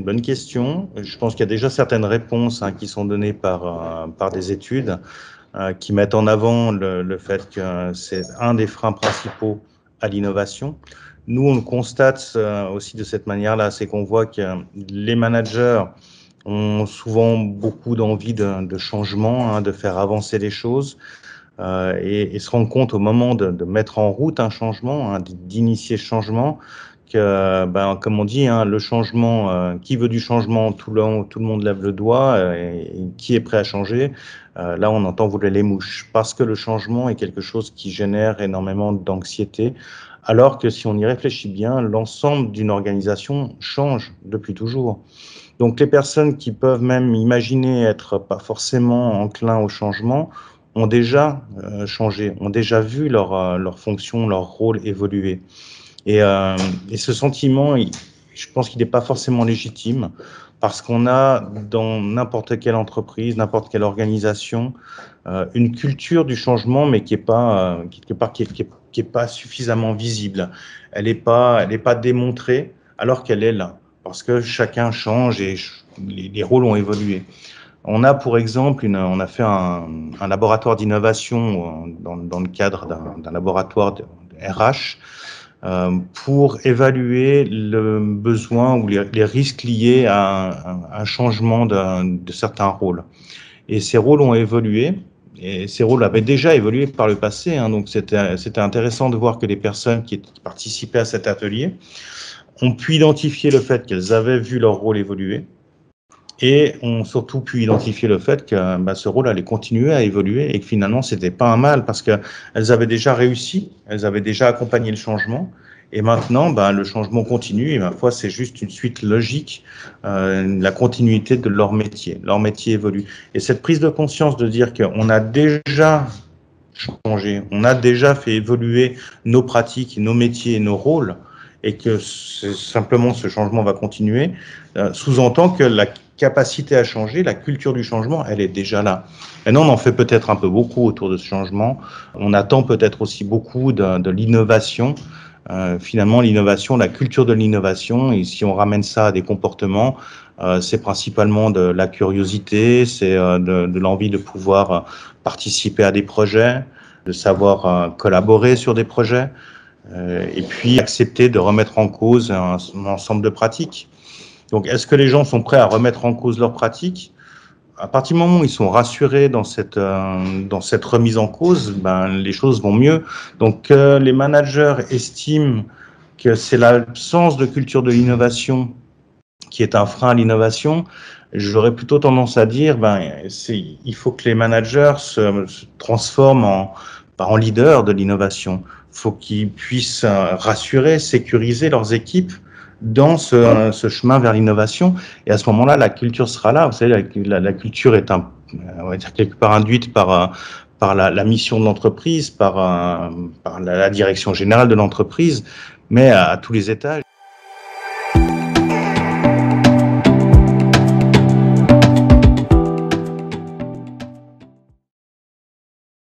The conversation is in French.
une bonne question. Je pense qu'il y a déjà certaines réponses qui sont données par des études qui mettent en avant le fait que c'est un des freins principaux à l'innovation. Nous, on le constate aussi de cette manière-là, c'est qu'on voit que les managers ont souvent beaucoup d'envie de changement, de faire avancer les choses. Et se rendre compte au moment de mettre en route un changement, d'initier ce changement, que, comme on dit, le changement, qui veut du changement, tout le monde lève le doigt, et qui est prêt à changer, là on entend voler les mouches, parce que le changement est quelque chose qui génère énormément d'anxiété, alors que si on y réfléchit bien, l'ensemble d'une organisation change depuis toujours. Donc les personnes qui peuvent même imaginer être pas forcément enclins au changement ont déjà changé, ont déjà vu leur fonction, leur rôle évoluer. Et ce sentiment, je pense qu'il n'est pas forcément légitime parce qu'on a dans n'importe quelle entreprise, n'importe quelle organisation, une culture du changement, mais qui est pas quelque part qui est pas suffisamment visible. Elle est pas démontrée alors qu'elle est là, parce que chacun change et les rôles ont évolué. On a, pour exemple, on a fait un laboratoire d'innovation dans le cadre d'un laboratoire de RH pour évaluer le besoin ou les risques liés à un changement de certains rôles. Et ces rôles ont évolué, et ces rôles avaient déjà évolué par le passé, donc c'était intéressant de voir que les personnes qui participaient à cet atelier ont pu identifier le fait qu'elles avaient vu leur rôle évoluer, et ont surtout pu identifier le fait que ce rôle allait continuer à évoluer et que finalement, c'était pas un mal parce qu'elles avaient déjà réussi, elles avaient déjà accompagné le changement. Et maintenant, le changement continue et ma foi, c'est juste une suite logique, la continuité de leur métier. Leur métier évolue. Et cette prise de conscience de dire qu'on a déjà changé, on a déjà fait évoluer nos pratiques, nos métiers, nos rôles, et que simplement ce changement va continuer, sous-entend que la capacité à changer, la culture du changement, elle est déjà là. Maintenant, on en fait peut-être un peu beaucoup autour de ce changement. On attend peut-être aussi beaucoup de l'innovation. Finalement, l'innovation, la culture de l'innovation, et si on ramène ça à des comportements, c'est principalement de la curiosité, c'est de l'envie de pouvoir participer à des projets, de savoir collaborer sur des projets, et puis accepter de remettre en cause un ensemble de pratiques. Donc, est-ce que les gens sont prêts à remettre en cause leurs pratiques? À partir du moment où ils sont rassurés dans cette remise en cause, les choses vont mieux. Donc, les managers estiment que c'est l'absence de culture de l'innovation qui est un frein à l'innovation. J'aurais plutôt tendance à dire, il faut que les managers se transforment en leaders de l'innovation. Il faut qu'ils puissent rassurer, sécuriser leurs équipes dans ce chemin vers l'innovation. Et à ce moment-là, la culture sera là. Vous savez, la culture est on va dire quelque part induite par la mission de l'entreprise, par la direction générale de l'entreprise, mais à tous les étages.